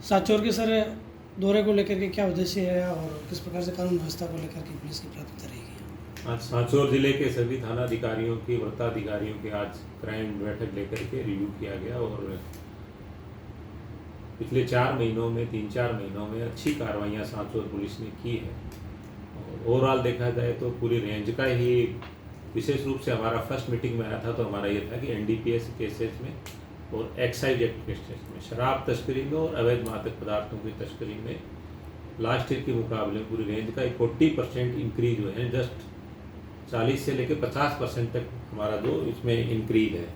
सांचौर के सर दौरे को लेकर के क्या उद्देश्य है और किस प्रकार से कानून व्यवस्था को लेकर के पुलिस की प्राथमिकता रहेगी? आज सांचौर जिले के सभी थाना अधिकारियों की वृत्ताधिकारियों की आज क्राइम बैठक लेकर के रिव्यू किया गया और पिछले 4 महीनों में 3-4 महीनों में अच्छी कार्रवाइयाँ सांचौर पुलिस ने की है। और ओवरऑल देखा जाए तो पूरी रेंज का ही विशेष रूप से हमारा फर्स्ट मीटिंग में आया था तो हमारा ये था कि एनडीपीएस केसेस में और एक्साइज एक्ट केसेस में शराब तस्करी में और अवैध मादक पदार्थों की तस्करी में लास्ट ईयर के मुकाबले पूरी रेंज का 40% इंक्रीज हुए हैं। जस्ट 40 से लेकर 50% तक हमारा जो इसमें इंक्रीज है।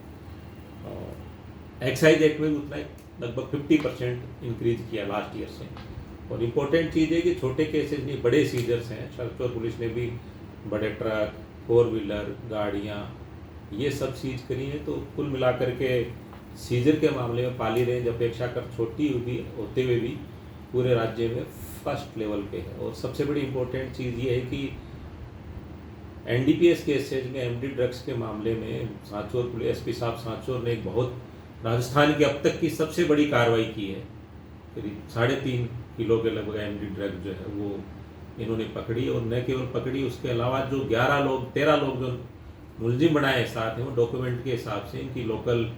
और एक्साइज एक्ट में उतना लगभग 50% इंक्रीज किया लास्ट ईयर से। और इम्पोर्टेंट चीज़ है कि छोटे केसेस नहीं बड़े सीजर्स हैं। सांचौर पुलिस ने भी बड़े ट्रक 4 व्हीलर गाड़ियाँ ये सब सीज करी हैं। तो कुल मिलाकर के सीजर के मामले में पाली रेंज अपेक्षाकृत छोटी होते हुए भी पूरे राज्य में फर्स्ट लेवल पे है। और सबसे बड़ी इम्पोर्टेंट चीज़ ये है कि एनडीपीएस केसेज में एमडी ड्रग्स के मामले में सांचौर पुलिस एसपी साहब सांचौर ने एक बहुत राजस्थान की अब तक की सबसे बड़ी कार्रवाई की है। करीब 3.5 किलो के लगभग एमडी ड्रग जो है वो इन्होंने पकड़ी। और न केवल पकड़ी उसके अलावा जो 13 लोग जो मुलजिम बनाए साथ हैं वो डॉक्यूमेंट के हिसाब से इनकी लोकल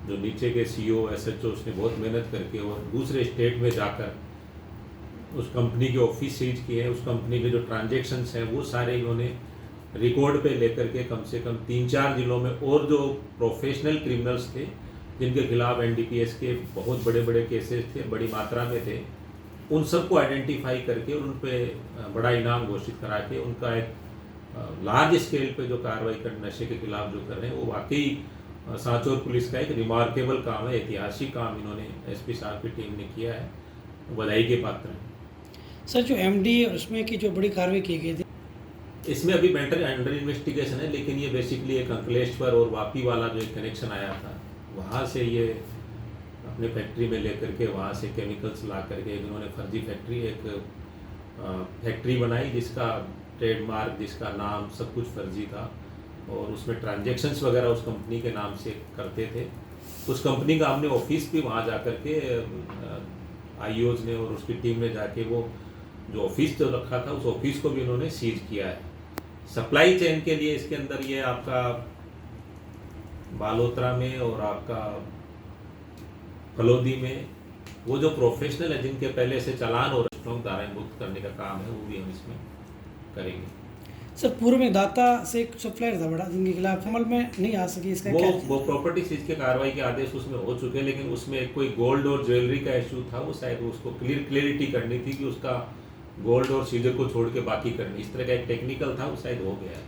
जो नीचे के सीईओ एसएचओ उसने बहुत मेहनत करके और दूसरे स्टेट में जाकर उस कंपनी के ऑफिस सीज किए हैं। उस कंपनी के जो ट्रांजेक्शन्स हैं वो सारे इन्होंने रिकॉर्ड पे लेकर के कम से कम 3-4 जिलों में और जो प्रोफेशनल क्रिमिनल्स थे जिनके खिलाफ एनडीपीएस के बहुत बड़े बड़े केसेस थे बड़ी मात्रा में थे उन सबको आइडेंटिफाई करके और उन पर बड़ा इनाम घोषित करा के उनका एक लार्ज स्केल पे जो कार्रवाई कर नशे के खिलाफ जो कर रहे हैं वो वाकई सांचौर पुलिस का एक रिमार्केबल काम है। ऐतिहासिक काम इन्होंने एसपी साहब की टीम ने किया है, बधाई के पात्र हैं। सर जो एमडी उसमें की जो बड़ी कार्रवाई की गई थी इसमें अभी मैटर अंडर इन्वेस्टिगेशन है लेकिन ये बेसिकली एक अंकलेश्वर और वापी वाला जो एक कनेक्शन आया था वहाँ से ये अपने फैक्ट्री में लेकर के वहाँ से केमिकल्स ला करके इन्होंने फर्जी फैक्ट्री बनाई जिसका ट्रेडमार्क जिसका नाम सब कुछ फर्जी था और उसमें ट्रांजैक्शंस वगैरह उस कंपनी के नाम से करते थे। उस कंपनी का हमने ऑफिस भी वहाँ जा कर के आईओज ने और उसकी टीम ने जाके वो जो ऑफिस जो रखा था उस ऑफिस को भी उन्होंने सीज किया है। सप्लाई चेन के लिए इसके अंदर ये आपका बालोतरा में और आपका फलोदी में वो जो प्रोफेशनल है जिनके पहले से चालान और स्ट्रॉन्ग धाराएं मुक्त करने का काम है वो भी हम इसमें करेंगे। सर पूर्व में दाता से एक सप्लायर था बड़ा जिनके खिलाफ अमल में नहीं आ सकी इसका वो प्रॉपर्टी सीज के कार्रवाई के आदेश उसमें हो चुके लेकिन उसमें कोई गोल्ड और ज्वेलरी का इशू था वो शायद उसको क्लियरिटी करनी थी कि उसका गोल्ड और सीजर को छोड़ के बाकी करनी इस तरह का एक टेक्निकल था वो शायद हो गया है।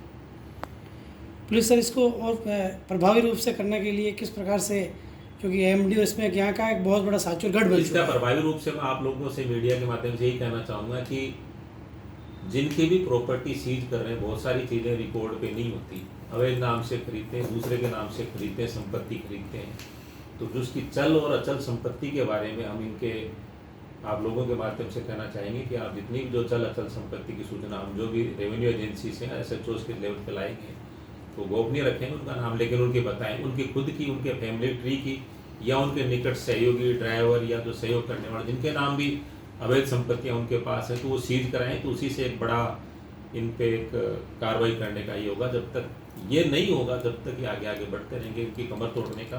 पुलिस सर इसको और प्रभावी रूप से करने के लिए किस प्रकार से क्योंकि एमडी इसमें यहाँ का एक बहुत बड़ा सांचौर गढ़ बन इसका प्रभावी रूप से मैं आप लोगों से मीडिया के माध्यम से यही कहना चाहूँगा कि जिनकी भी प्रॉपर्टी सीज कर रहे हैं बहुत सारी चीज़ें रिकॉर्ड पे नहीं होती अवैध नाम से खरीदते हैं दूसरे के नाम से खरीदते हैं संपत्ति खरीदते हैं। तो जो उसकी चल और अचल संपत्ति के बारे में हम इनके आप लोगों के माध्यम से कहना चाहेंगे कि आप जितनी भी जो चल अचल संपत्ति की सूचना हम जो भी रेवेन्यू एजेंसी से एसएचओ के लेवल पे लाएंगे तो गोपनीय रखेंगे उनका नाम लेकिन उनके बताएं उनकी खुद की उनके फैमिली ट्री की या उनके निकट सहयोगी ड्राइवर या जो सहयोग करने वाले जिनके नाम भी अवैध संपत्तियां उनके पास है तो वो सीज कराएं। तो उसी से एक बड़ा इन पे एक कार्रवाई करने का ये होगा। जब तक ये नहीं होगा जब तक ये आगे आगे बढ़ते रहेंगे इनकी कमर तोड़ने का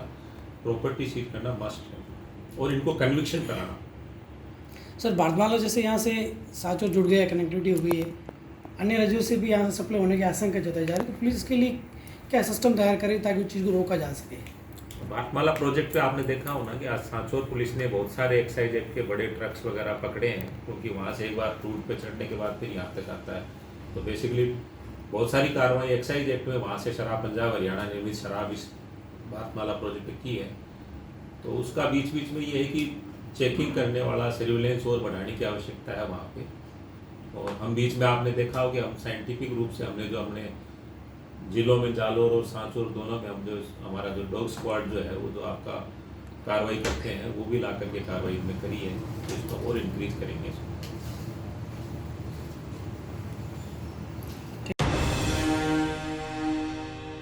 प्रॉपर्टी सीज करना मस्ट है और इनको कन्विक्शन कराना। सर भारतमाला जैसे यहाँ से सांचौर जुड़ गया कनेक्टिविटी हुई है अन्य राज्यों से भी यहाँ से सप्लाई होने की आशंका जताई जा रही है तो पुलिस इसके लिए क्या सिस्टम तैयार करे ताकि उस चीज़ को रोका जा सके? भारतमाला प्रोजेक्ट पे आपने देखा होना कि आज सांचौर पुलिस ने बहुत सारे एक्साइज एक्ट के बड़े ट्रक्स वगैरह पकड़े हैं क्योंकि वहाँ से एक बार रूट पे चढ़ने के बाद फिर यहाँ तक आता है। तो बेसिकली बहुत सारी कार्रवाई एक्साइज एक्ट में वहाँ से शराब पंजाब हरियाणा निर्मित शराब इस भारतमाला प्रोजेक्ट पे की है। तो उसका बीच बीच में ये है कि चेकिंग करने वाला सर्विलेंस और बढ़ाने की आवश्यकता है वहाँ पे। और हम बीच में आपने देखा हो कि हम साइंटिफिक रूप से हमने जिलों में जालोर और सांचौर दोनों में हम जो हमारा जो डॉग स्क्वाड जो है वो जो आपका कार्रवाई करते हैं वो भी ला करके कार्रवाई में करी है तो इसको और इंक्रीज करेंगे इसको।